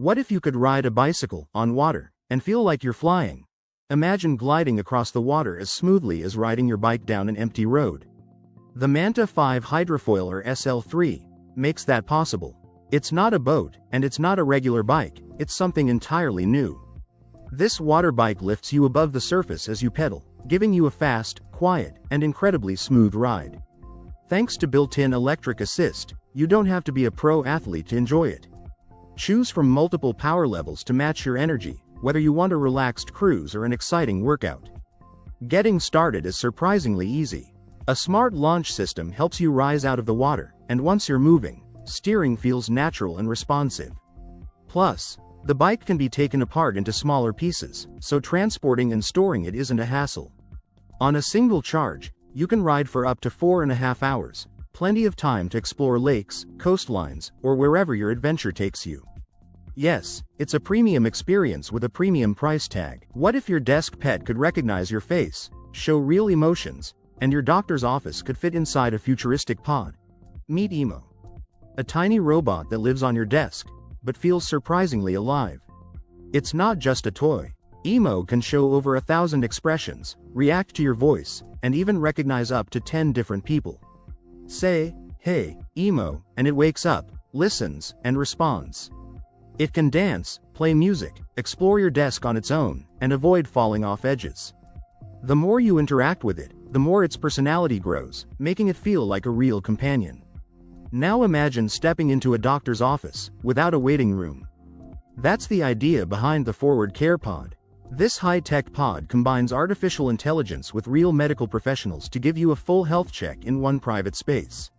What if you could ride a bicycle on water and feel like you're flying? Imagine gliding across the water as smoothly as riding your bike down an empty road. The Manta 5 Hydrofoil or SL3 makes that possible. It's not a boat, and it's not a regular bike, it's something entirely new. This water bike lifts you above the surface as you pedal, giving you a fast, quiet, and incredibly smooth ride. Thanks to built-in electric assist, you don't have to be a pro athlete to enjoy it. Choose from multiple power levels to match your energy, whether you want a relaxed cruise or an exciting workout. Getting started is surprisingly easy. A smart launch system helps you rise out of the water, and once you're moving, steering feels natural and responsive. Plus, the bike can be taken apart into smaller pieces, so transporting and storing it isn't a hassle. On a single charge, you can ride for up to 4.5 hours, plenty of time to explore lakes, coastlines, or wherever your adventure takes you. Yes, it's a premium experience with a premium price tag. What if your desk pet could recognize your face, show real emotions, and your doctor's office could fit inside a futuristic pod? Meet Emo. A tiny robot that lives on your desk, but feels surprisingly alive. It's not just a toy. Emo can show over 1,000 expressions, react to your voice, and even recognize up to 10 different people. Say, "Hey, Emo," and it wakes up, listens, and responds. It can dance, play music, explore your desk on its own, and avoid falling off edges. The more you interact with it, the more its personality grows, making it feel like a real companion. Now imagine stepping into a doctor's office, without a waiting room. That's the idea behind the Forward Care Pod. This high-tech pod combines artificial intelligence with real medical professionals to give you a full health check in one private space.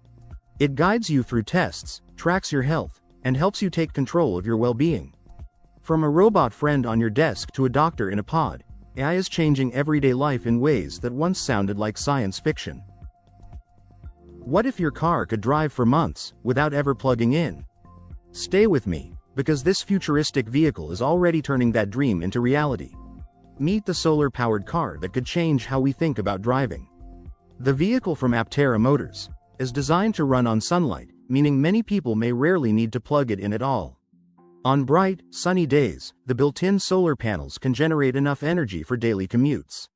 It guides you through tests, tracks your health, and helps you take control of your well-being. From a robot friend on your desk to a doctor in a pod, AI is changing everyday life in ways that once sounded like science fiction. What if your car could drive for months, without ever plugging in? Stay with me, because this futuristic vehicle is already turning that dream into reality. Meet the solar-powered car that could change how we think about driving. The vehicle from Aptera Motors is designed to run on sunlight, meaning many people may rarely need to plug it in at all. On bright, sunny days, the built-in solar panels can generate enough energy for daily commutes.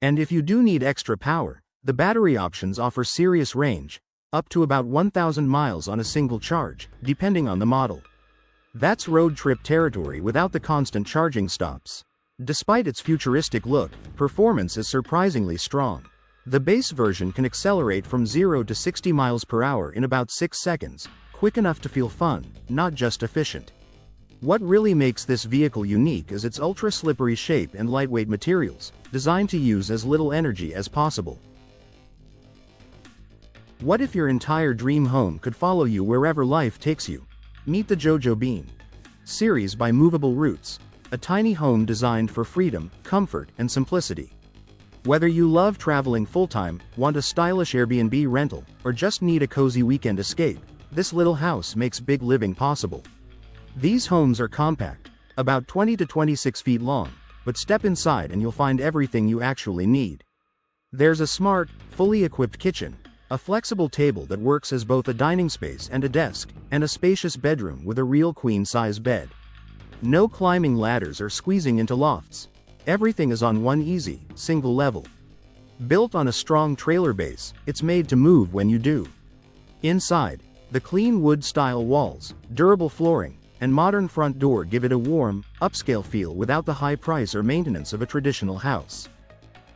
And if you do need extra power, the battery options offer serious range, up to about 1,000 miles on a single charge, depending on the model. That's road trip territory without the constant charging stops. Despite its futuristic look, performance is surprisingly strong. The base version can accelerate from 0 to 60 miles per hour in about 6 seconds, quick enough to feel fun, not just efficient. What really makes this vehicle unique is its ultra-slippery shape and lightweight materials, designed to use as little energy as possible. What if your entire dream home could follow you wherever life takes you? Meet the Jojo Bean series by Movable Roots, a tiny home designed for freedom, comfort, and simplicity. Whether you love traveling full-time, want a stylish Airbnb rental, or just need a cozy weekend escape, this little house makes big living possible. These homes are compact, about 20 to 26 feet long, but step inside and you'll find everything you actually need. There's a smart, fully equipped kitchen, a flexible table that works as both a dining space and a desk, and a spacious bedroom with a real queen-size bed. No climbing ladders or squeezing into lofts. Everything is on one easy, single level. Built on a strong trailer base, it's made to move when you do. Inside, the clean wood-style walls, durable flooring, and modern front door give it a warm, upscale feel without the high price or maintenance of a traditional house.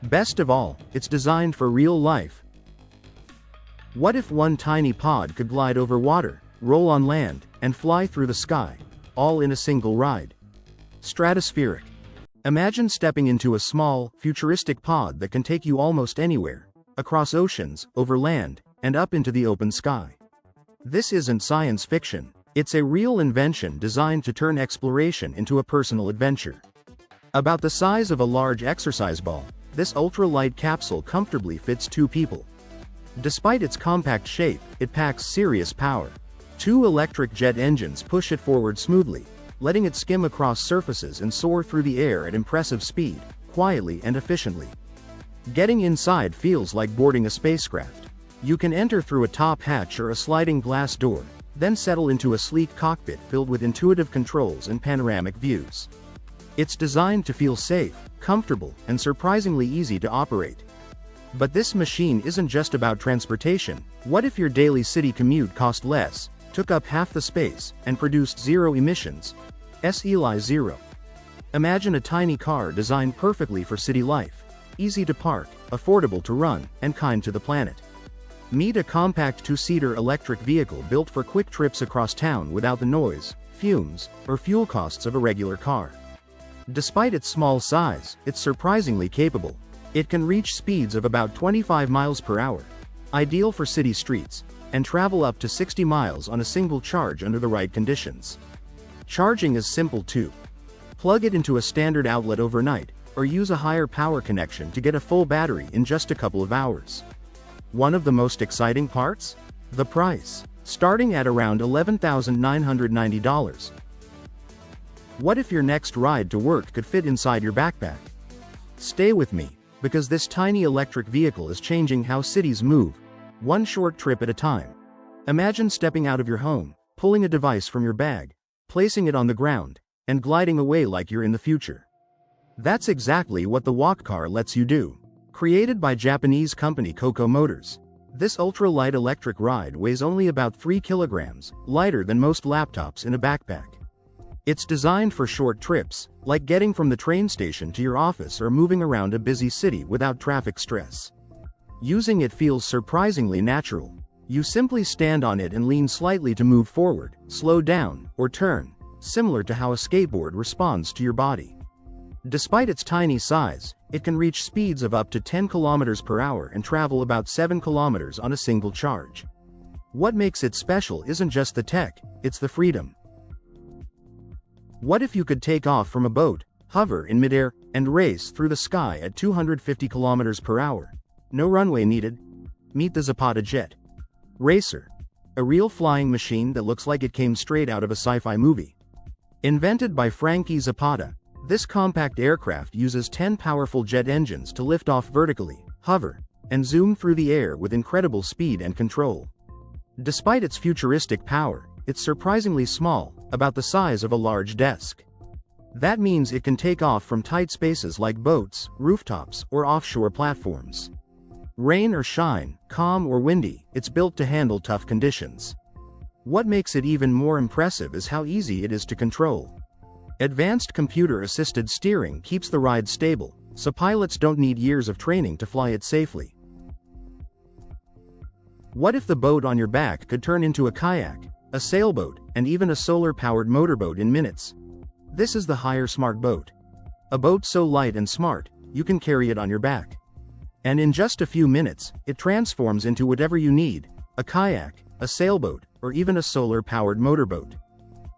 Best of all, it's designed for real life. What if one tiny pod could glide over water, roll on land, and fly through the sky, all in a single ride? Stratospheric. Imagine stepping into a small, futuristic pod that can take you almost anywhere, across oceans, over land, and up into the open sky. This isn't science fiction. It's a real invention designed to turn exploration into a personal adventure. About the size of a large exercise ball, this ultra-light capsule comfortably fits 2 people. Despite its compact shape, it packs serious power. 2 electric jet engines push it forward smoothly, letting it skim across surfaces and soar through the air at impressive speed, quietly and efficiently. Getting inside feels like boarding a spacecraft. You can enter through a top hatch or a sliding glass door, then settle into a sleek cockpit filled with intuitive controls and panoramic views. It's designed to feel safe, comfortable, and surprisingly easy to operate. But this machine isn't just about transportation. What if your daily city commute cost less, took up half the space, and produced zero emissions? SELI Zero. Imagine a tiny car designed perfectly for city life. Easy to park, affordable to run, and kind to the planet. Meet a compact two-seater electric vehicle built for quick trips across town without the noise, fumes, or fuel costs of a regular car. Despite its small size, it's surprisingly capable. It can reach speeds of about 25 miles per hour, ideal for city streets, and travel up to 60 miles on a single charge under the right conditions. Charging is simple too. Plug it into a standard outlet overnight, or use a higher power connection to get a full battery in just a couple of hours. One of the most exciting parts? The price. Starting at around $11,990. What if your next ride to work could fit inside your backpack? Stay with me, because this tiny electric vehicle is changing how cities move, one short trip at a time. Imagine stepping out of your home, pulling a device from your bag, placing it on the ground, and gliding away like you're in the future. That's exactly what the Walk Car lets you do. Created by Japanese company Coco Motors, this ultra-light electric ride weighs only about 3 kilograms, lighter than most laptops in a backpack. It's designed for short trips, like getting from the train station to your office or moving around a busy city without traffic stress. Using it feels surprisingly natural. You simply stand on it and lean slightly to move forward, slow down, or turn, similar to how a skateboard responds to your body. Despite its tiny size, it can reach speeds of up to 10 kilometers per hour and travel about 7 kilometers on a single charge. What makes it special isn't just the tech, it's the freedom. What if you could take off from a boat, hover in midair, and race through the sky at 250 kilometers per hour? No runway needed. Meet the Zapata Jet Racer. A real flying machine that looks like it came straight out of a sci-fi movie. Invented by Frankie Zapata, this compact aircraft uses 10 powerful jet engines to lift off vertically, hover, and zoom through the air with incredible speed and control. Despite its futuristic power, it's surprisingly small, about the size of a large desk. That means it can take off from tight spaces like boats, rooftops, or offshore platforms. Rain or shine, calm or windy, it's built to handle tough conditions. What makes it even more impressive is how easy it is to control. Advanced computer-assisted steering keeps the ride stable, so pilots don't need years of training to fly it safely. What if the boat on your back could turn into a kayak, a sailboat, and even a solar-powered motorboat in minutes? This is the Higher Smart Boat. A boat so light and smart, you can carry it on your back. And in just a few minutes, it transforms into whatever you need: a kayak, a sailboat, or even a solar-powered motorboat.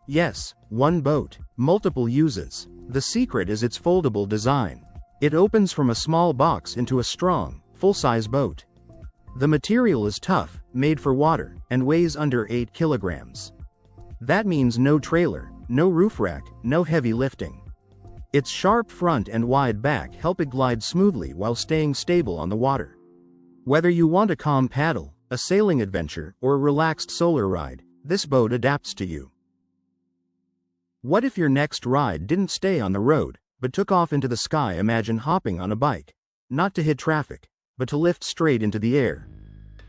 Yes, one boat, multiple uses. The secret is its foldable design. It opens from a small box into a strong, full-size boat. The material is tough, made for water, and weighs under 8 kilograms. That means no trailer, no roof rack, no heavy lifting. Its sharp front and wide back help it glide smoothly while staying stable on the water. Whether you want a calm paddle, a sailing adventure, or a relaxed solar ride, this boat adapts to you. What if your next ride didn't stay on the road, but took off into the sky? Imagine hopping on a bike. Not to hit traffic, but to lift straight into the air.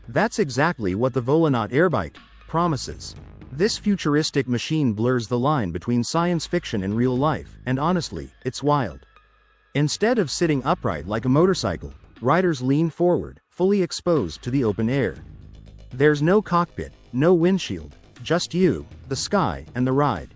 That's exactly what the Volanaut Airbike promises. This futuristic machine blurs the line between science fiction and real life, and honestly, it's wild. Instead of sitting upright like a motorcycle, riders lean forward, fully exposed to the open air. There's no cockpit, no windshield, just you, the sky, and the ride.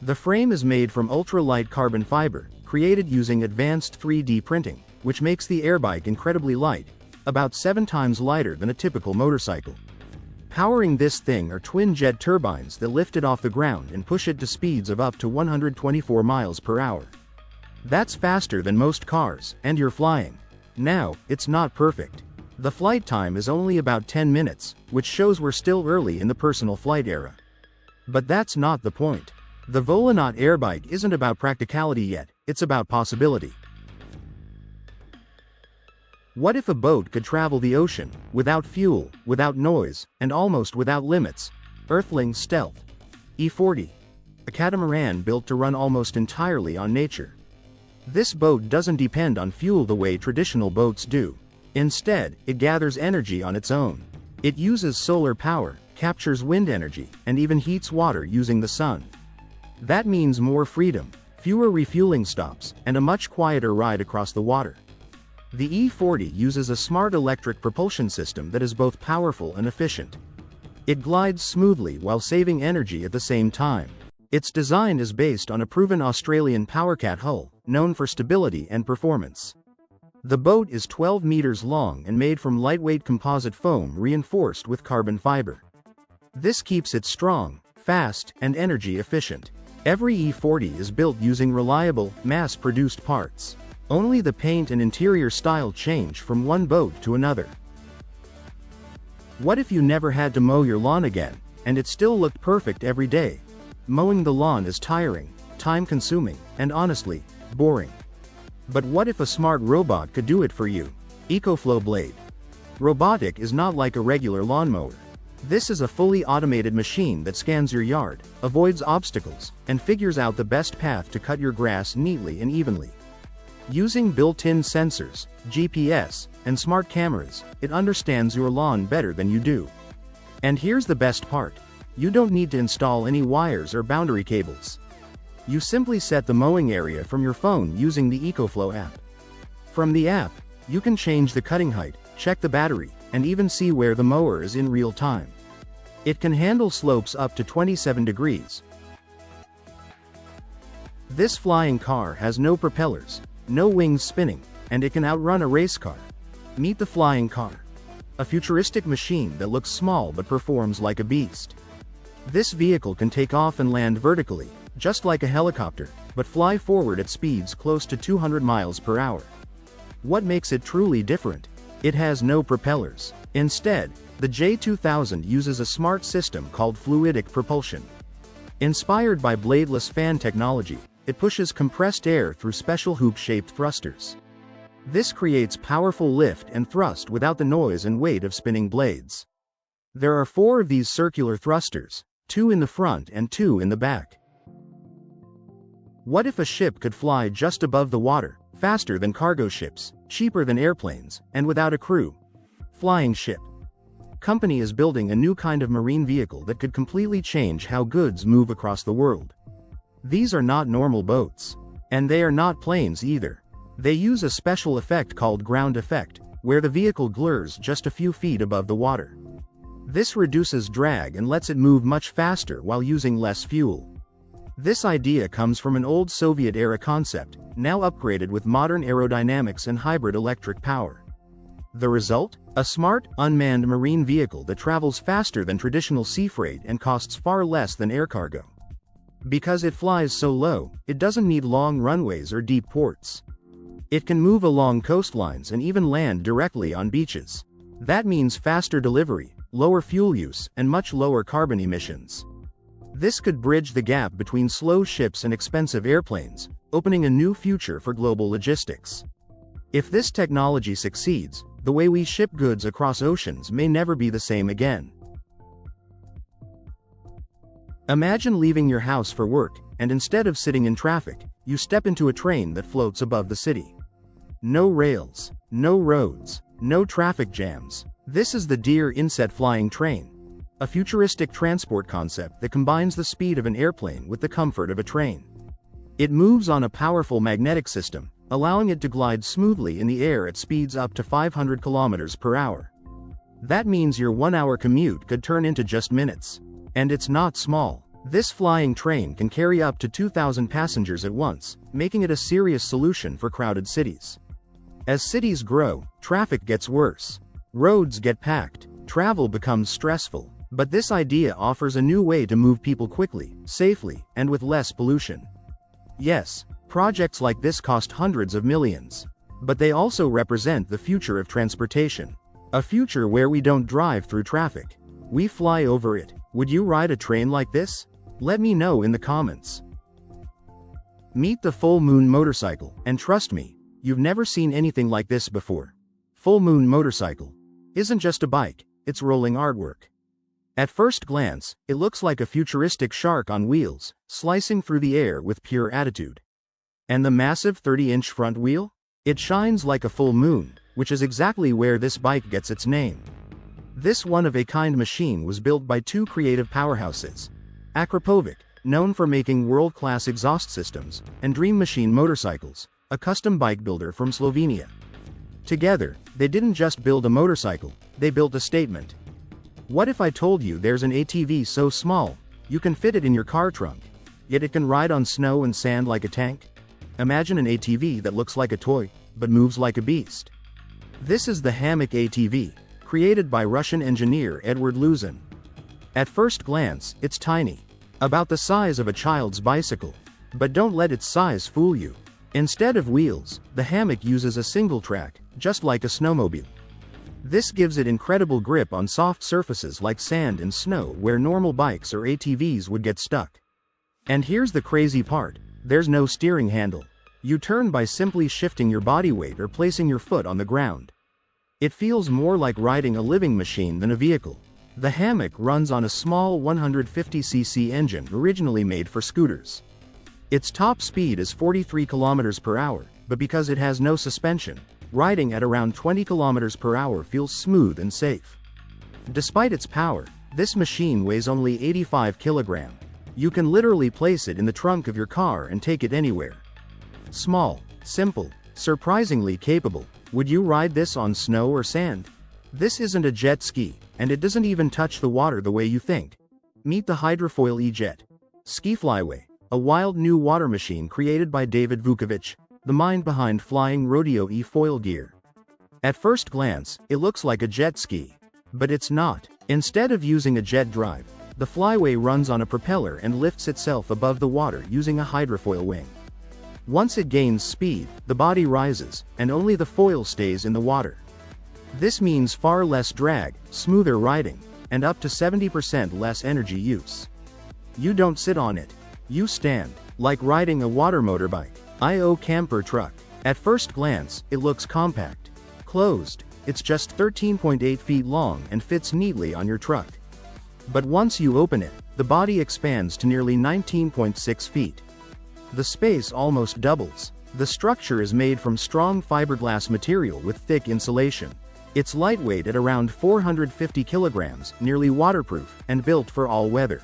The frame is made from ultra-light carbon fiber, created using advanced 3D printing, which makes the airbike incredibly light, about 7 times lighter than a typical motorcycle. Powering this thing are twin jet turbines that lift it off the ground and push it to speeds of up to 124 miles per hour. That's faster than most cars, and you're flying. Now, it's not perfect. The flight time is only about 10 minutes, which shows we're still early in the personal flight era. But that's not the point. The Volanaut Airbike isn't about practicality yet, it's about possibility. What if a boat could travel the ocean, without fuel, without noise, and almost without limits? Earthling Stealth. E40. A catamaran built to run almost entirely on nature. This boat doesn't depend on fuel the way traditional boats do. Instead, it gathers energy on its own. It uses solar power, captures wind energy, and even heats water using the sun. That means more freedom, fewer refueling stops, and a much quieter ride across the water. The E40 uses a smart electric propulsion system that is both powerful and efficient. It glides smoothly while saving energy at the same time. Its design is based on a proven Australian PowerCat hull, known for stability and performance. The boat is 12 meters long and made from lightweight composite foam reinforced with carbon fiber. This keeps it strong, fast, and energy efficient. Every E40 is built using reliable, mass-produced parts. Only the paint and interior style change from one boat to another. What if you never had to mow your lawn again, and it still looked perfect every day? Mowing the lawn is tiring, time-consuming, and honestly, boring. But what if a smart robot could do it for you? EcoFlow Blade. Robotic is not like a regular lawnmower. This is a fully automated machine that scans your yard, avoids obstacles, and figures out the best path to cut your grass neatly and evenly. Using built-in sensors, GPS, and smart cameras, it understands your lawn better than you do. And here's the best part. You don't need to install any wires or boundary cables. You simply set the mowing area from your phone using the EcoFlow app. From the app, you can change the cutting height, check the battery, and even see where the mower is in real time. It can handle slopes up to 27 degrees. This flying car has no propellers, no wings spinning, and it can outrun a race car. Meet the flying car. A futuristic machine that looks small but performs like a beast. This vehicle can take off and land vertically, just like a helicopter, but fly forward at speeds close to 200 miles per hour. What makes it truly different? It has no propellers. Instead, the J2000 uses a smart system called fluidic propulsion. Inspired by bladeless fan technology, it pushes compressed air through special hoop-shaped thrusters. This creates powerful lift and thrust without the noise and weight of spinning blades. There are 4 of these circular thrusters, 2 in the front and 2 in the back. What if a ship could fly just above the water, faster than cargo ships, cheaper than airplanes, and without a crew? Flying ship. Company is building a new kind of marine vehicle that could completely change how goods move across the world. These are not normal boats. And they are not planes either. They use a special effect called ground effect, where the vehicle glides just a few feet above the water. This reduces drag and lets it move much faster while using less fuel. This idea comes from an old Soviet-era concept, now upgraded with modern aerodynamics and hybrid electric power. The result? A smart, unmanned marine vehicle that travels faster than traditional sea freight and costs far less than air cargo. Because it flies so low, it doesn't need long runways or deep ports. It can move along coastlines and even land directly on beaches. That means faster delivery, lower fuel use, and much lower carbon emissions. This could bridge the gap between slow ships and expensive airplanes, opening a new future for global logistics. If this technology succeeds, the way we ship goods across oceans may never be the same again. Imagine leaving your house for work, and instead of sitting in traffic, you step into a train that floats above the city. No rails, no roads, no traffic jams. This is the Deer Inset Flying Train, a futuristic transport concept that combines the speed of an airplane with the comfort of a train. It moves on a powerful magnetic system, allowing it to glide smoothly in the air at speeds up to 500 kilometers per hour. That means your 1-hour commute could turn into just minutes. And it's not small. This flying train can carry up to 2,000 passengers at once, making it a serious solution for crowded cities. As cities grow, traffic gets worse. Roads get packed. Travel becomes stressful. But this idea offers a new way to move people quickly, safely, and with less pollution. Yes, projects like this cost hundreds of millions. But they also represent the future of transportation. A future where we don't drive through traffic. We fly over it. Would you ride a train like this? Let me know in the comments. Meet the Full Moon Motorcycle, and trust me, you've never seen anything like this before. Full Moon Motorcycle isn't just a bike, it's rolling artwork. At first glance, it looks like a futuristic shark on wheels, slicing through the air with pure attitude. And the massive 30-inch front wheel? It shines like a full moon, which is exactly where this bike gets its name. This one-of-a-kind machine was built by two creative powerhouses, Akrapovic, known for making world-class exhaust systems, and Dream Machine Motorcycles, a custom bike builder from Slovenia. Together, they didn't just build a motorcycle, they built a statement. What if I told you there's an ATV so small, you can fit it in your car trunk, yet it can ride on snow and sand like a tank? Imagine an ATV that looks like a toy, but moves like a beast. This is the Hammock ATV, created by Russian engineer Edward Luzin. At first glance, it's tiny, about the size of a child's bicycle. But don't let its size fool you. Instead of wheels, the Hammock uses a single track, just like a snowmobile. This gives it incredible grip on soft surfaces like sand and snow where normal bikes or ATVs would get stuck. And here's the crazy part, there's no steering handle. You turn by simply shifting your body weight or placing your foot on the ground. It feels more like riding a living machine than a vehicle. The Hammock runs on a small 150cc engine originally made for scooters. Its top speed is 43 km per hour, but because it has no suspension, riding at around 20 km per hour feels smooth and safe. Despite its power, this machine weighs only 85 kg. You can literally place it in the trunk of your car and take it anywhere. Small, simple, surprisingly capable. Would you ride this on snow or sand? This isn't a jet ski, and it doesn't even touch the water the way you think. Meet the Hydrofoil E-Jet Ski Flyway, a wild new water machine created by David Vukovic, the mind behind flying rodeo e-foil gear. At first glance, it looks like a jet ski. But it's not. Instead of using a jet drive, the Flyway runs on a propeller and lifts itself above the water using a hydrofoil wing. Once it gains speed, the body rises, and only the foil stays in the water. This means far less drag, smoother riding, and up to 70% less energy use. You don't sit on it. You stand, like riding a water motorbike. I/O camper truck. At first glance, it looks compact. Closed, it's just 13.8 feet long and fits neatly on your truck. But once you open it, the body expands to nearly 19.6 feet. The space almost doubles. The structure is made from strong fiberglass material with thick insulation. It's lightweight at around 450 kilograms, nearly waterproof, and built for all weather.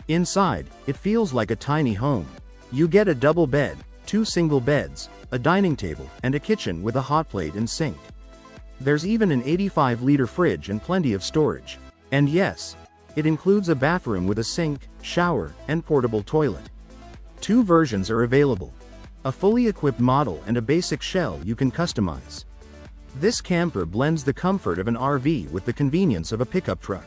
Inside, it feels like a tiny home. You get a double bed, 2 single beds, a dining table, and a kitchen with a hot plate and sink. There's even an 85-liter fridge and plenty of storage. And yes, it includes a bathroom with a sink, shower, and portable toilet. 2 versions are available. A fully equipped model and a basic shell you can customize. This camper blends the comfort of an RV with the convenience of a pickup truck.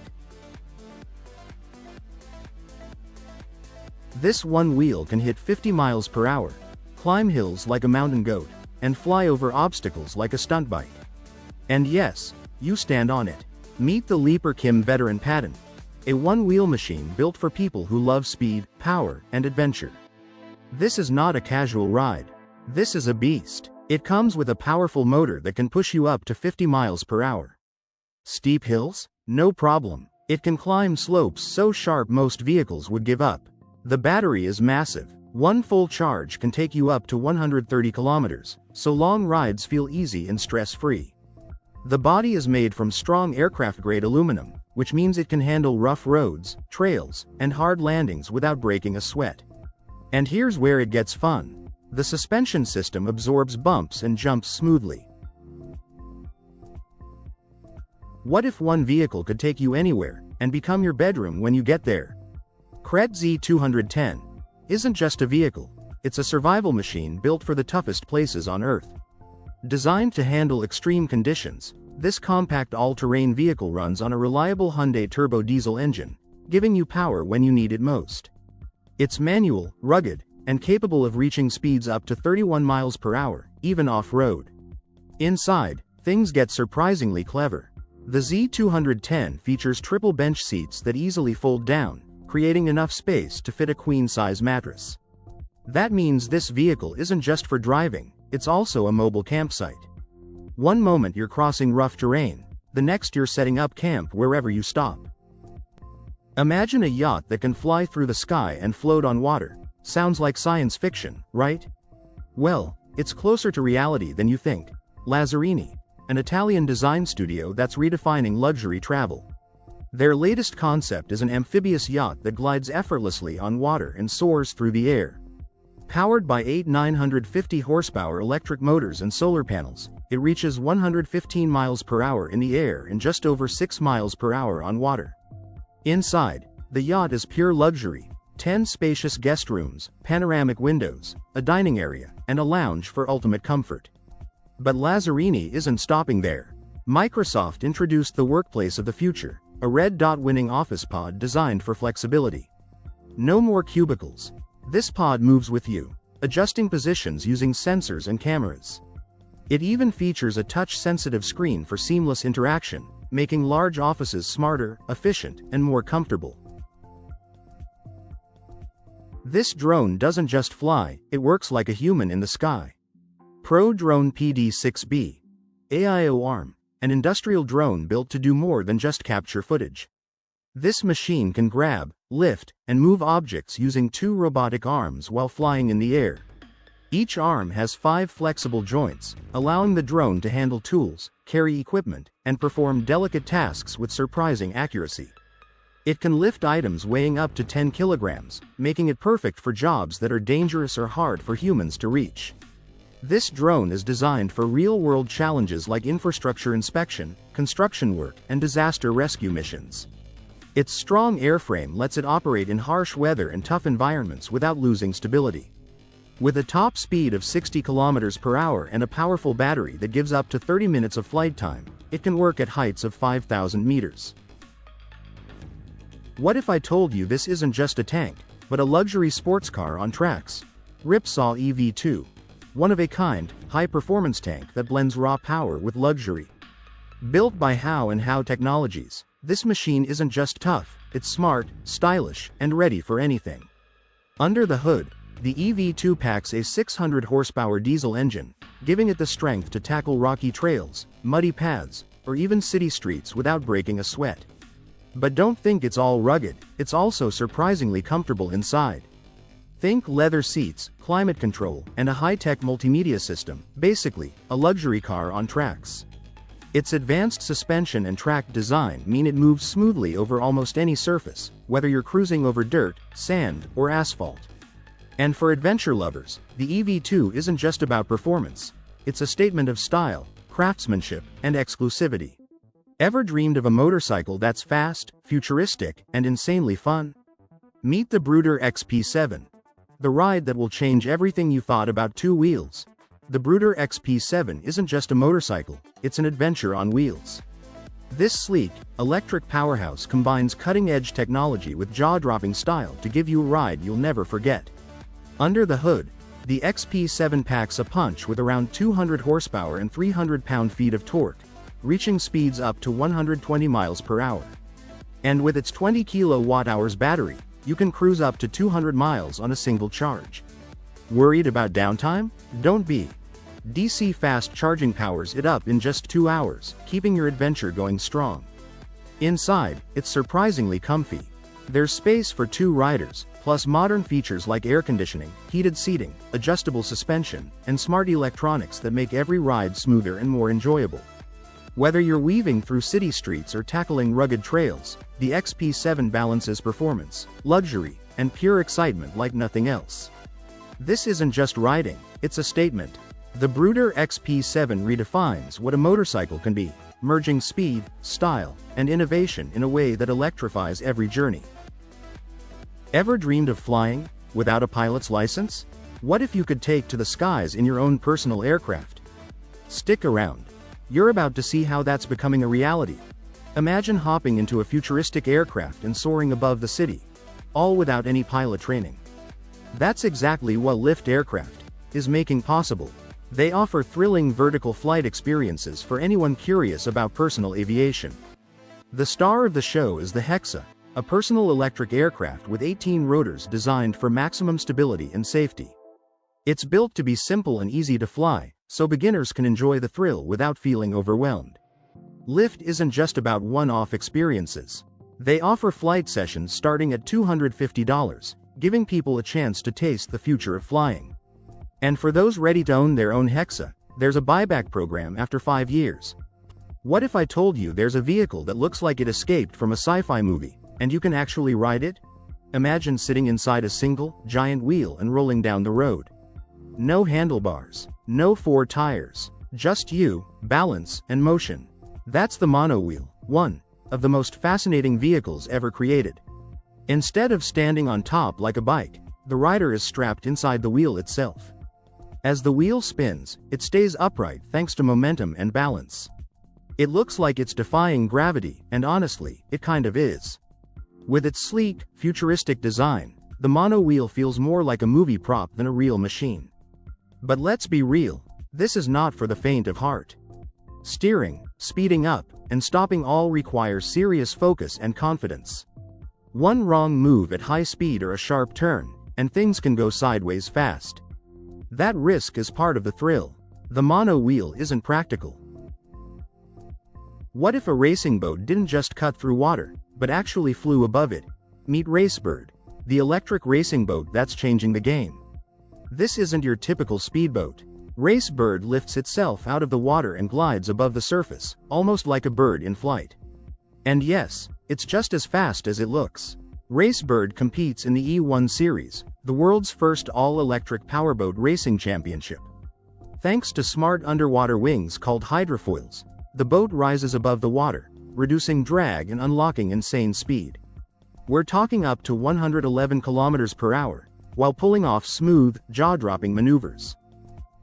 This one wheel can hit 50 miles per hour, climb hills like a mountain goat, and fly over obstacles like a stunt bike. And yes, you stand on it. Meet the Leaper Kim Veteran Patton, a one-wheel machine built for people who love speed, power, and adventure. This is not a casual ride. This is a beast. It comes with a powerful motor that can push you up to 50 miles per hour. Steep hills? No problem. It can climb slopes so sharp most vehicles would give up. The battery is massive. One full charge can take you up to 130 kilometers, so long rides feel easy and stress-free. The body is made from strong aircraft-grade aluminum, which means it can handle rough roads, trails, and hard landings without breaking a sweat. And here's where it gets fun. The suspension system absorbs bumps and jumps smoothly. What if one vehicle could take you anywhere, and become your bedroom when you get there? Kret Z210 isn't just a vehicle, it's a survival machine built for the toughest places on Earth. Designed to handle extreme conditions, this compact all-terrain vehicle runs on a reliable Hyundai turbo diesel engine, giving you power when you need it most. It's manual, rugged, and capable of reaching speeds up to 31 miles per hour, even off-road. Inside, things get surprisingly clever. The Z210 features triple bench seats that easily fold down, creating enough space to fit a queen-size mattress. That means this vehicle isn't just for driving, it's also a mobile campsite. One moment you're crossing rough terrain, the next you're setting up camp wherever you stop. Imagine a yacht that can fly through the sky and float on water. Sounds like science fiction, right? Well, it's closer to reality than you think. Lazzarini, an Italian design studio that's redefining luxury travel. Their latest concept is an amphibious yacht that glides effortlessly on water and soars through the air. Powered by 8 950 horsepower electric motors and solar panels, it reaches 115 miles per hour in the air and just over 6 miles per hour on water. Inside, the yacht is pure luxury: 10 spacious guest rooms, panoramic windows, a dining area, and a lounge for ultimate comfort. But Lazzarini isn't stopping there. Microsoft introduced the workplace of the future, a red dot-winning office pod designed for flexibility. No more cubicles. This pod moves with you, adjusting positions using sensors and cameras. It even features a touch-sensitive screen for seamless interaction, making large offices smarter, efficient, and more comfortable. This drone doesn't just fly, it works like a human in the sky. Pro Drone PD-6B. AIO arm, an industrial drone built to do more than just capture footage. This machine can grab, lift, and move objects using 2 robotic arms while flying in the air. Each arm has 5 flexible joints, allowing the drone to handle tools, carry equipment, and perform delicate tasks with surprising accuracy. It can lift items weighing up to 10 kilograms, making it perfect for jobs that are dangerous or hard for humans to reach. This drone is designed for real-world challenges like infrastructure inspection, construction work, and disaster rescue missions. Its strong airframe lets it operate in harsh weather and tough environments without losing stability. With a top speed of 60 kilometers per hour and a powerful battery that gives up to 30 minutes of flight time, it can work at heights of 5,000 meters. What if I told you this isn't just a tank, but a luxury sports car on tracks? Ripsaw EV2. One-of-a-kind, high-performance tank that blends raw power with luxury. Built by Howe & Howe Technologies, this machine isn't just tough, it's smart, stylish, and ready for anything. Under the hood, the EV2 packs a 600 horsepower diesel engine, giving it the strength to tackle rocky trails, muddy paths, or even city streets without breaking a sweat. But don't think it's all rugged, it's also surprisingly comfortable inside. Think leather seats, climate control, and a high-tech multimedia system, basically, a luxury car on tracks. Its advanced suspension and track design mean it moves smoothly over almost any surface, whether you're cruising over dirt, sand, or asphalt. And for adventure lovers, the EV2 isn't just about performance. It's a statement of style, craftsmanship, and exclusivity. Ever dreamed of a motorcycle that's fast, futuristic, and insanely fun? Meet the Brooder XP7. The ride that will change everything you thought about 2 wheels. The Brooder XP7 isn't just a motorcycle, it's an adventure on wheels. This sleek, electric powerhouse combines cutting-edge technology with jaw-dropping style to give you a ride you'll never forget. Under the hood, the XP7 packs a punch with around 200 horsepower and 300 pound-feet of torque, reaching speeds up to 120 miles per hour. And with its 20 kilowatt-hours battery, you can cruise up to 200 miles on a single charge. Worried about downtime? Don't be. DC fast charging powers it up in just 2 hours, keeping your adventure going strong. Inside, it's surprisingly comfy. There's space for 2 riders, plus modern features like air conditioning, heated seating, adjustable suspension, and smart electronics that make every ride smoother and more enjoyable. Whether you're weaving through city streets or tackling rugged trails, the XP7 balances performance, luxury, and pure excitement like nothing else. This isn't just riding, it's a statement. The Brooder XP7 redefines what a motorcycle can be, merging speed, style, and innovation in a way that electrifies every journey. Ever dreamed of flying, without a pilot's license? What if you could take to the skies in your own personal aircraft? Stick around. You're about to see how that's becoming a reality. Imagine hopping into a futuristic aircraft and soaring above the city, all without any pilot training. That's exactly what Lift Aircraft is making possible. They offer thrilling vertical flight experiences for anyone curious about personal aviation. The star of the show is the Hexa, a personal electric aircraft with 18 rotors designed for maximum stability and safety. It's built to be simple and easy to fly, so beginners can enjoy the thrill without feeling overwhelmed. Lift isn't just about one-off experiences. They offer flight sessions starting at $250, giving people a chance to taste the future of flying. And for those ready to own their own Hexa, there's a buyback program after 5 years. What if I told you there's a vehicle that looks like it escaped from a sci-fi movie, and you can actually ride it? Imagine sitting inside a single, giant wheel and rolling down the road. No handlebars, no 4 tires, just you, balance, and motion. That's the monowheel, one of the most fascinating vehicles ever created. Instead of standing on top like a bike, the rider is strapped inside the wheel itself. As the wheel spins, it stays upright thanks to momentum and balance. It looks like it's defying gravity, and honestly, it kind of is. With its sleek, futuristic design, the monowheel feels more like a movie prop than a real machine. But let's be real, this is not for the faint of heart. Steering, speeding up, and stopping all require serious focus and confidence. One wrong move at high speed or a sharp turn, and things can go sideways fast. That risk is part of the thrill. The monowheel isn't practical. What if a racing boat didn't just cut through water, but actually flew above it? Meet Racebird, the electric racing boat that's changing the game. This isn't your typical speedboat. Racebird lifts itself out of the water and glides above the surface, almost like a bird in flight. And yes, it's just as fast as it looks. Racebird competes in the E1 series, the world's first all-electric powerboat racing championship. Thanks to smart underwater wings called hydrofoils, the boat rises above the water, reducing drag and unlocking insane speed. We're talking up to 111 kilometers per hour, while pulling off smooth, jaw-dropping maneuvers.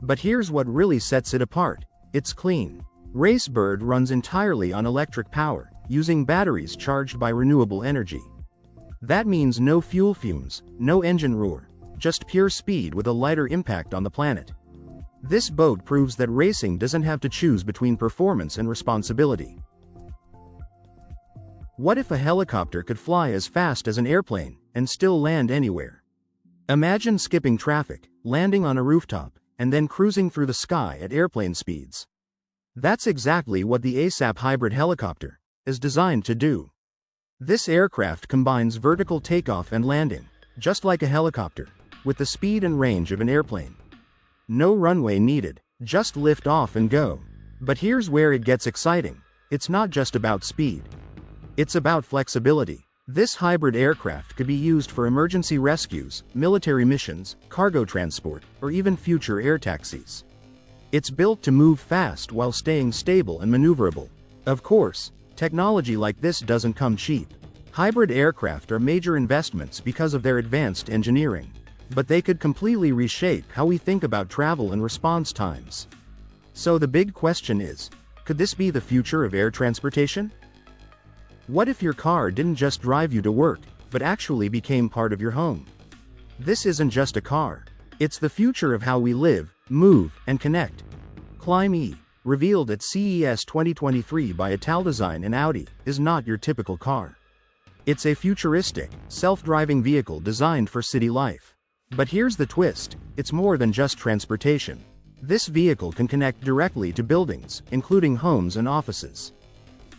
But here's what really sets it apart: it's clean. Racebird runs entirely on electric power, using batteries charged by renewable energy. That means no fuel fumes, no engine roar, just pure speed with a lighter impact on the planet. This boat proves that racing doesn't have to choose between performance and responsibility. What if a helicopter could fly as fast as an airplane, and still land anywhere? Imagine skipping traffic, landing on a rooftop, and then cruising through the sky at airplane speeds. That's exactly what the ASAP hybrid helicopter is designed to do. This aircraft combines vertical takeoff and landing, just like a helicopter, with the speed and range of an airplane. No runway needed, just lift off and go. But here's where it gets exciting. It's not just about speed. It's about flexibility. This hybrid aircraft could be used for emergency rescues, military missions, cargo transport, or even future air taxis. It's built to move fast while staying stable and maneuverable. Of course, technology like this doesn't come cheap. Hybrid aircraft are major investments because of their advanced engineering. But they could completely reshape how we think about travel and response times. So the big question is, could this be the future of air transportation? What if your car didn't just drive you to work, but actually became part of your home? This isn't just a car. It's the future of how we live, move, and connect. Climb E, revealed at CES 2023 by Italdesign and Audi, is not your typical car. It's a futuristic, self-driving vehicle designed for city life. But here's the twist: it's more than just transportation. This vehicle can connect directly to buildings, including homes and offices.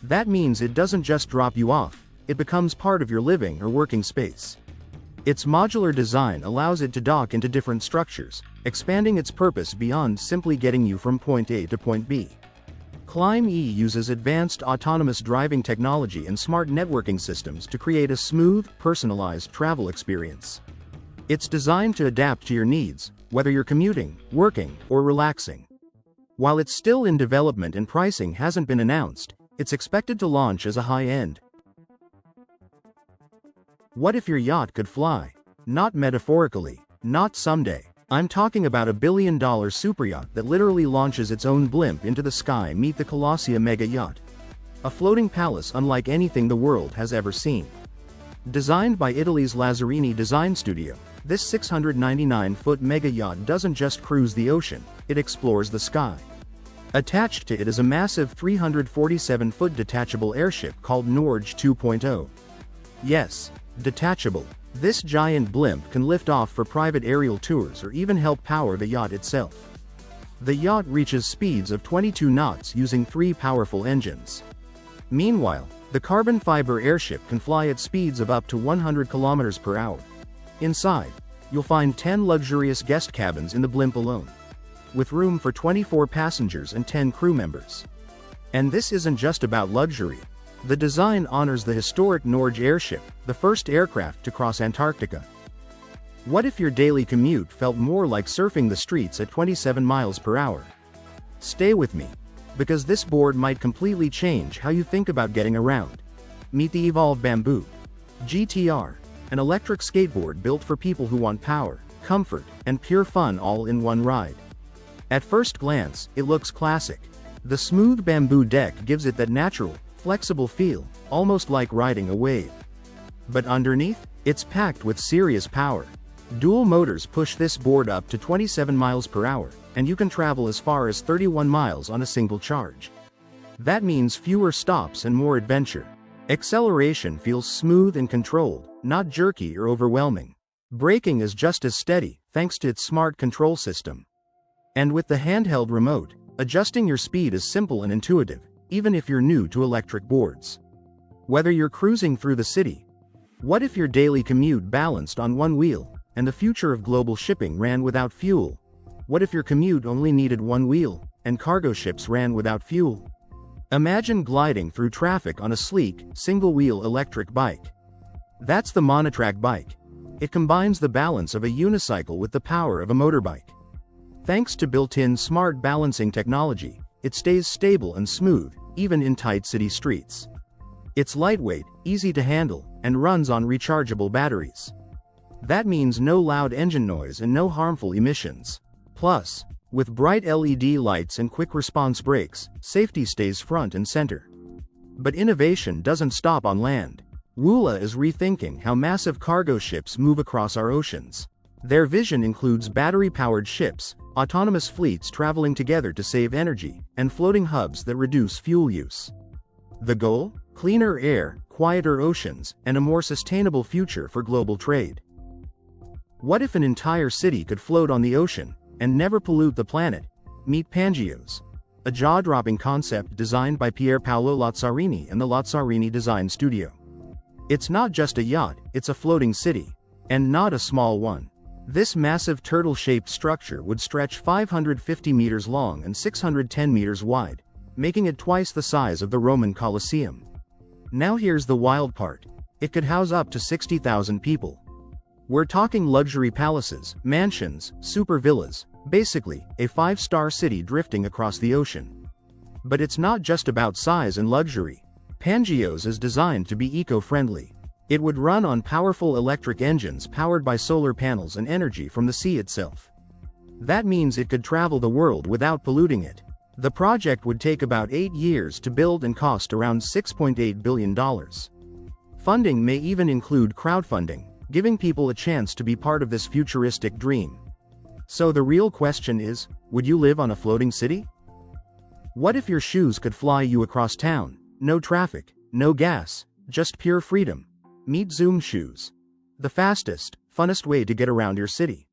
That means it doesn't just drop you off, it becomes part of your living or working space. Its modular design allows it to dock into different structures, expanding its purpose beyond simply getting you from point A to point B. Climb E uses advanced autonomous driving technology and smart networking systems to create a smooth, personalized travel experience. It's designed to adapt to your needs, whether you're commuting, working, or relaxing. While it's still in development and pricing hasn't been announced, it's expected to launch as a high-end. What if your yacht could fly? Not metaphorically, not someday. I'm talking about a $1 billion superyacht that literally launches its own blimp into the sky. Meet the Colossia Mega Yacht. A floating palace unlike anything the world has ever seen. Designed by Italy's Lazzarini Design Studio, this 699-foot mega yacht doesn't just cruise the ocean, it explores the sky. Attached to it is a massive 347-foot detachable airship called Norge 2.0. Yes, detachable. This giant blimp can lift off for private aerial tours or even help power the yacht itself. The yacht reaches speeds of 22 knots using 3 powerful engines. Meanwhile, the carbon fiber airship can fly at speeds of up to 100 kilometers per hour. Inside, you'll find 10 luxurious guest cabins in the blimp alone, with room for 24 passengers and 10 crew members. And this isn't just about luxury. The design honors the historic Norge airship, the first aircraft to cross Antarctica. What if your daily commute felt more like surfing the streets at 27 miles per hour? Stay with me, because this board might completely change how you think about getting around. Meet the Evolve Bamboo GTR, an electric skateboard built for people who want power, comfort, and pure fun all in one ride. At first glance, it looks classic. The smooth bamboo deck gives it that natural, flexible feel, almost like riding a wave. But underneath, it's packed with serious power. Dual motors push this board up to 27 miles per hour, and you can travel as far as 31 miles on a single charge. That means fewer stops and more adventure. Acceleration feels smooth and controlled, not jerky or overwhelming. Braking is just as steady, thanks to its smart control system. And with the handheld remote, adjusting your speed is simple and intuitive, even if you're new to electric boards. Whether you're cruising through the city, what if your daily commute balanced on one wheel, and the future of global shipping ran without fuel? What if your commute only needed one wheel, and cargo ships ran without fuel? Imagine gliding through traffic on a sleek, single-wheel electric bike. That's the Monotrack bike. It combines the balance of a unicycle with the power of a motorbike. Thanks to built-in smart balancing technology, it stays stable and smooth, even in tight city streets. It's lightweight, easy to handle, and runs on rechargeable batteries. That means no loud engine noise and no harmful emissions. Plus, with bright LED lights and quick response brakes, safety stays front and center. But innovation doesn't stop on land. Woola is rethinking how massive cargo ships move across our oceans. Their vision includes battery-powered ships, autonomous fleets traveling together to save energy, and floating hubs that reduce fuel use. The goal? Cleaner air, quieter oceans, and a more sustainable future for global trade. What if an entire city could float on the ocean, and never pollute the planet? Meet Pangios, a jaw-dropping concept designed by Pier Paolo Lazzarini and the Lazzarini Design Studio. It's not just a yacht, it's a floating city. And not a small one. This massive turtle-shaped structure would stretch 550 meters long and 610 meters wide, making it twice the size of the Roman Colosseum. Now here's the wild part. It could house up to 60,000 people. We're talking luxury palaces, mansions, super villas, basically, a 5-star city drifting across the ocean. But it's not just about size and luxury. Pangios is designed to be eco-friendly. It would run on powerful electric engines powered by solar panels and energy from the sea itself. That means it could travel the world without polluting it. The project would take about 8 years to build and cost around $6.8 billion. Funding may even include crowdfunding, giving people a chance to be part of this futuristic dream. So the real question is, would you live on a floating city? What if your shoes could fly you across town? No traffic, no gas, just pure freedom. Meet Zoom Shoes. The fastest, funnest way to get around your city.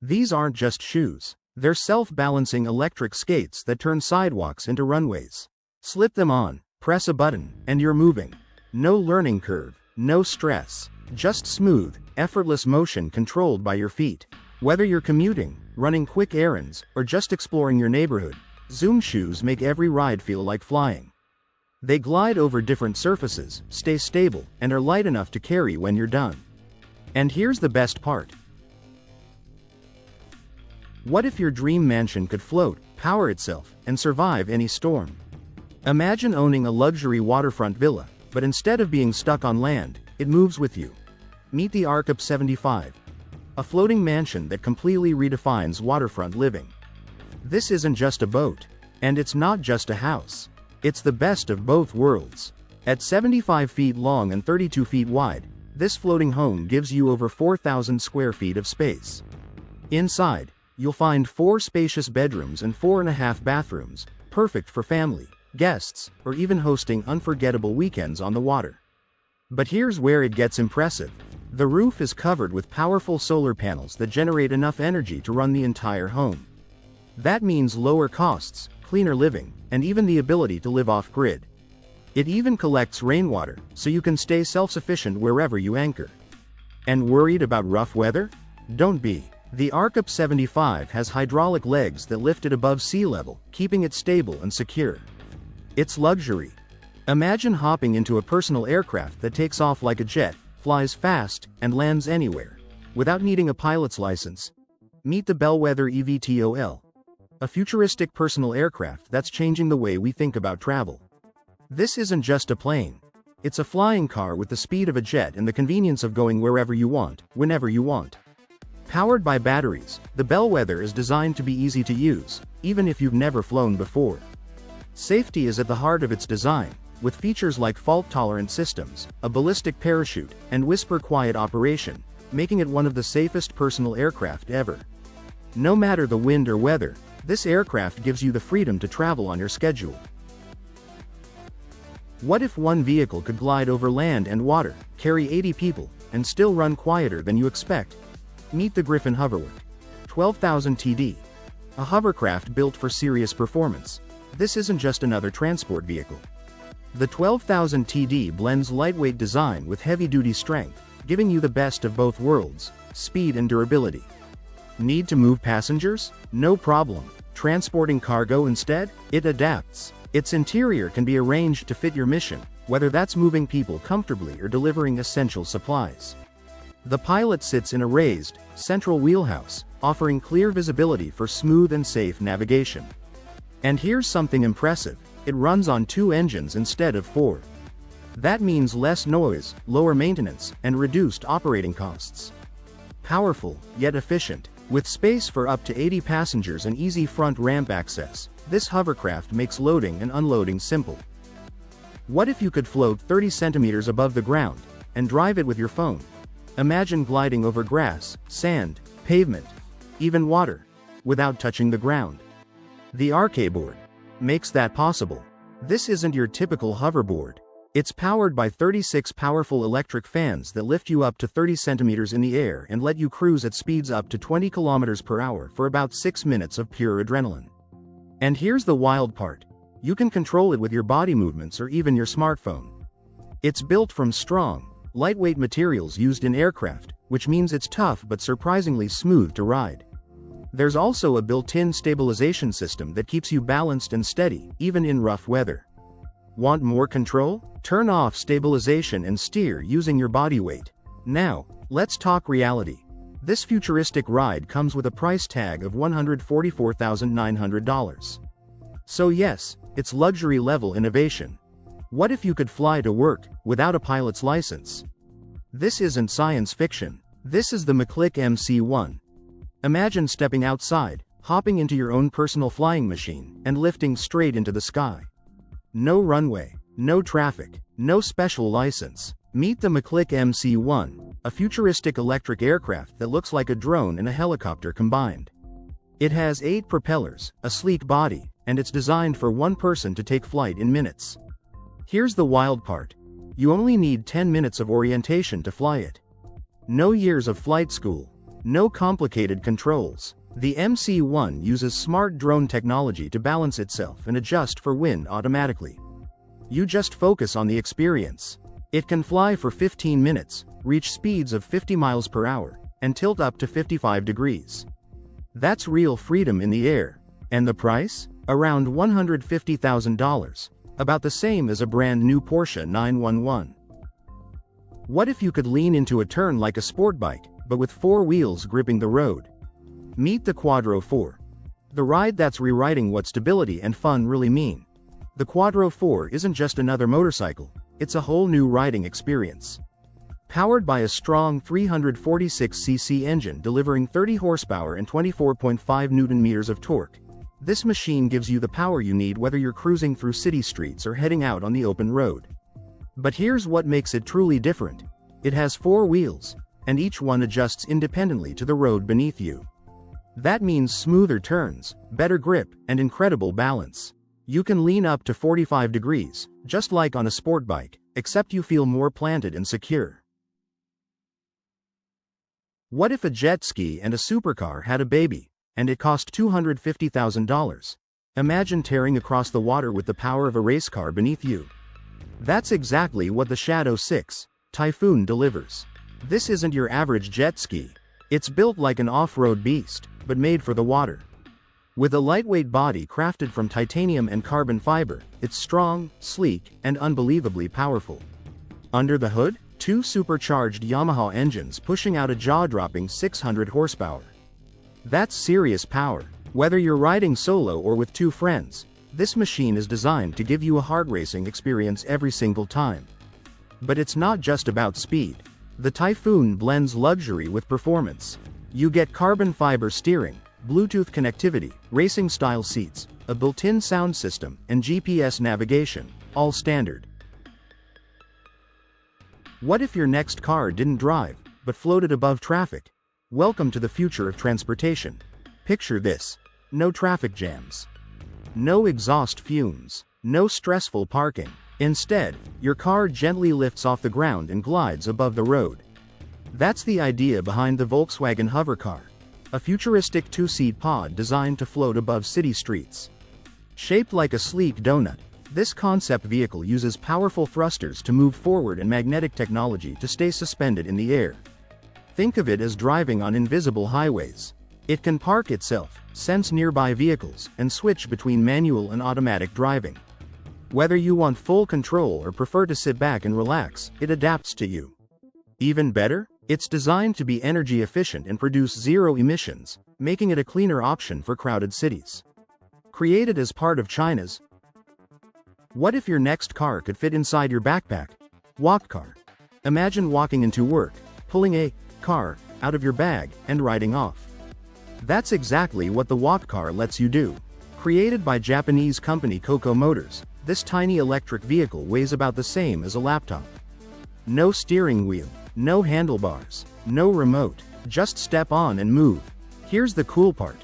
These aren't just shoes. They're self-balancing electric skates that turn sidewalks into runways. Slip them on, press a button, and you're moving. No learning curve, no stress. Just smooth, effortless motion controlled by your feet. Whether you're commuting, running quick errands, or just exploring your neighborhood, Zoom Shoes make every ride feel like flying. They glide over different surfaces, stay stable, and are light enough to carry when you're done. And here's the best part. What if your dream mansion could float, power itself, and survive any storm? Imagine owning a luxury waterfront villa, but instead of being stuck on land, it moves with you. Meet the Arcup 75, a floating mansion that completely redefines waterfront living. This isn't just a boat, and it's not just a house. It's the best of both worlds. At 75 feet long and 32 feet wide, this floating home gives you over 4,000 square feet of space. Inside, you'll find 4 spacious bedrooms and 4.5 bathrooms, perfect for family, guests, or even hosting unforgettable weekends on the water. But here's where it gets impressive. The roof is covered with powerful solar panels that generate enough energy to run the entire home. That means lower costs, cleaner living, and even the ability to live off-grid. It even collects rainwater, so you can stay self-sufficient wherever you anchor. And worried about rough weather? Don't be. The Arcup 75 has hydraulic legs that lift it above sea level, keeping it stable and secure. It's luxury. Imagine hopping into a personal aircraft that takes off like a jet, flies fast, and lands anywhere, without needing a pilot's license. Meet the Bellwether eVTOL, a futuristic personal aircraft that's changing the way we think about travel. This isn't just a plane. It's a flying car with the speed of a jet and the convenience of going wherever you want, whenever you want. Powered by batteries, the Bellwether is designed to be easy to use, even if you've never flown before. Safety is at the heart of its design, with features like fault-tolerant systems, a ballistic parachute, and whisper-quiet operation, making it one of the safest personal aircraft ever. No matter the wind or weather, this aircraft gives you the freedom to travel on your schedule. What if one vehicle could glide over land and water, carry 80 people, and still run quieter than you expect? Meet the Griffon Hoverwork. 12,000 TD. A hovercraft built for serious performance. This isn't just another transport vehicle. The 12,000 TD blends lightweight design with heavy-duty strength, giving you the best of both worlds, speed and durability. Need to move passengers? No problem. Transporting cargo instead? It adapts. Its interior can be arranged to fit your mission, whether that's moving people comfortably or delivering essential supplies. The pilot sits in a raised, central wheelhouse, offering clear visibility for smooth and safe navigation. And here's something impressive. It runs on 2 engines instead of 4. That means less noise, lower maintenance, and reduced operating costs. Powerful, yet efficient. With space for up to 80 passengers and easy front ramp access, this hovercraft makes loading and unloading simple. What if you could float 30 centimeters above the ground, and drive it with your phone? Imagine gliding over grass, sand, pavement, even water, without touching the ground. The Arcboard makes that possible. This isn't your typical hoverboard. It's powered by 36 powerful electric fans that lift you up to 30 centimeters in the air and let you cruise at speeds up to 20 kilometers per hour for about 6 minutes of pure adrenaline. And here's the wild part. You can control it with your body movements or even your smartphone. It's built from strong, lightweight materials used in aircraft, which means it's tough but surprisingly smooth to ride. There's also a built-in stabilization system that keeps you balanced and steady, even in rough weather. Want more control? Turn off stabilization and steer using your body weight. Now, let's talk reality. This futuristic ride comes with a price tag of $144,900. So yes, it's luxury-level innovation. What if you could fly to work, without a pilot's license? This isn't science fiction. This is the McClick MC-1. Imagine stepping outside, hopping into your own personal flying machine, and lifting straight into the sky. No runway, no traffic, no special license. Meet the McClick MC-1, a futuristic electric aircraft that looks like a drone and a helicopter combined. It has 8 propellers, a sleek body, and it's designed for one person to take flight in minutes. Here's the wild part. You only need 10 minutes of orientation to fly it. No years of flight school. No complicated controls. The MC-1 uses smart drone technology to balance itself and adjust for wind automatically. You just focus on the experience. It can fly for 15 minutes, reach speeds of 50 miles per hour, and tilt up to 55 degrees. That's real freedom in the air. And the price? Around $150,000. About the same as a brand new Porsche 911. What if you could lean into a turn like a sport bike, but with 4 wheels gripping the road? Meet the Quadro 4. The ride that's rewriting what stability and fun really mean. The Quadro 4 isn't just another motorcycle, it's a whole new riding experience. Powered by a strong 346cc engine delivering 30 horsepower and 24.5 Newton-meters of torque, this machine gives you the power you need whether you're cruising through city streets or heading out on the open road. But here's what makes it truly different. It has 4 wheels, and each one adjusts independently to the road beneath you. That means smoother turns, better grip, and incredible balance. You can lean up to 45 degrees, just like on a sport bike, except you feel more planted and secure. What if a jet ski and a supercar had a baby, and it cost $250,000? Imagine tearing across the water with the power of a race car beneath you. That's exactly what the Shadow 6 Typhoon delivers. This isn't your average jet ski. It's built like an off-road beast, but made for the water. With a lightweight body crafted from titanium and carbon fiber, it's strong, sleek, and unbelievably powerful. Under the hood, two supercharged Yamaha engines pushing out a jaw-dropping 600 horsepower. That's serious power. Whether you're riding solo or with two friends, this machine is designed to give you a heart-racing experience every single time. But it's not just about speed. The Typhoon blends luxury with performance. You get carbon fiber steering, Bluetooth connectivity, racing-style seats, a built-in sound system, and GPS navigation, all standard. What if your next car didn't drive, but floated above traffic? Welcome to the future of transportation. Picture this. No traffic jams. No exhaust fumes. No stressful parking. Instead, your car gently lifts off the ground and glides above the road. That's the idea behind the Volkswagen Hovercar, a futuristic two-seat pod designed to float above city streets. Shaped like a sleek donut, this concept vehicle uses powerful thrusters to move forward and magnetic technology to stay suspended in the air. Think of it as driving on invisible highways. It can park itself, sense nearby vehicles, and switch between manual and automatic driving. Whether you want full control or prefer to sit back and relax, it adapts to you. Even better, it's designed to be energy efficient and produce zero emissions, making it a cleaner option for crowded cities. Created as part of China's. What if your next car could fit inside your backpack? Walk car. Imagine walking into work, pulling a car out of your bag, and riding off. That's exactly what the walk car lets you do. Created by Japanese company Coco Motors, this tiny electric vehicle weighs about the same as a laptop. No steering wheel, no handlebars, no remote, just step on and move. Here's the cool part.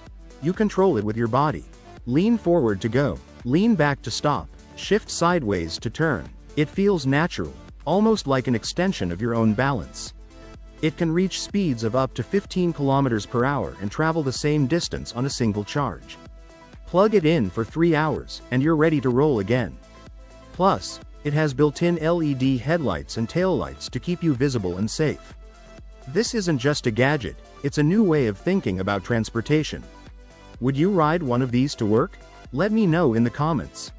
You control it with your body. Lean forward to go, lean back to stop, shift sideways to turn. It feels natural, almost like an extension of your own balance. It can reach speeds of up to 15 kilometers per hour and travel the same distance on a single charge. Plug it in for 3 hours, and you're ready to roll again. Plus, it has built-in LED headlights and taillights to keep you visible and safe. This isn't just a gadget, it's a new way of thinking about transportation. Would you ride one of these to work? Let me know in the comments.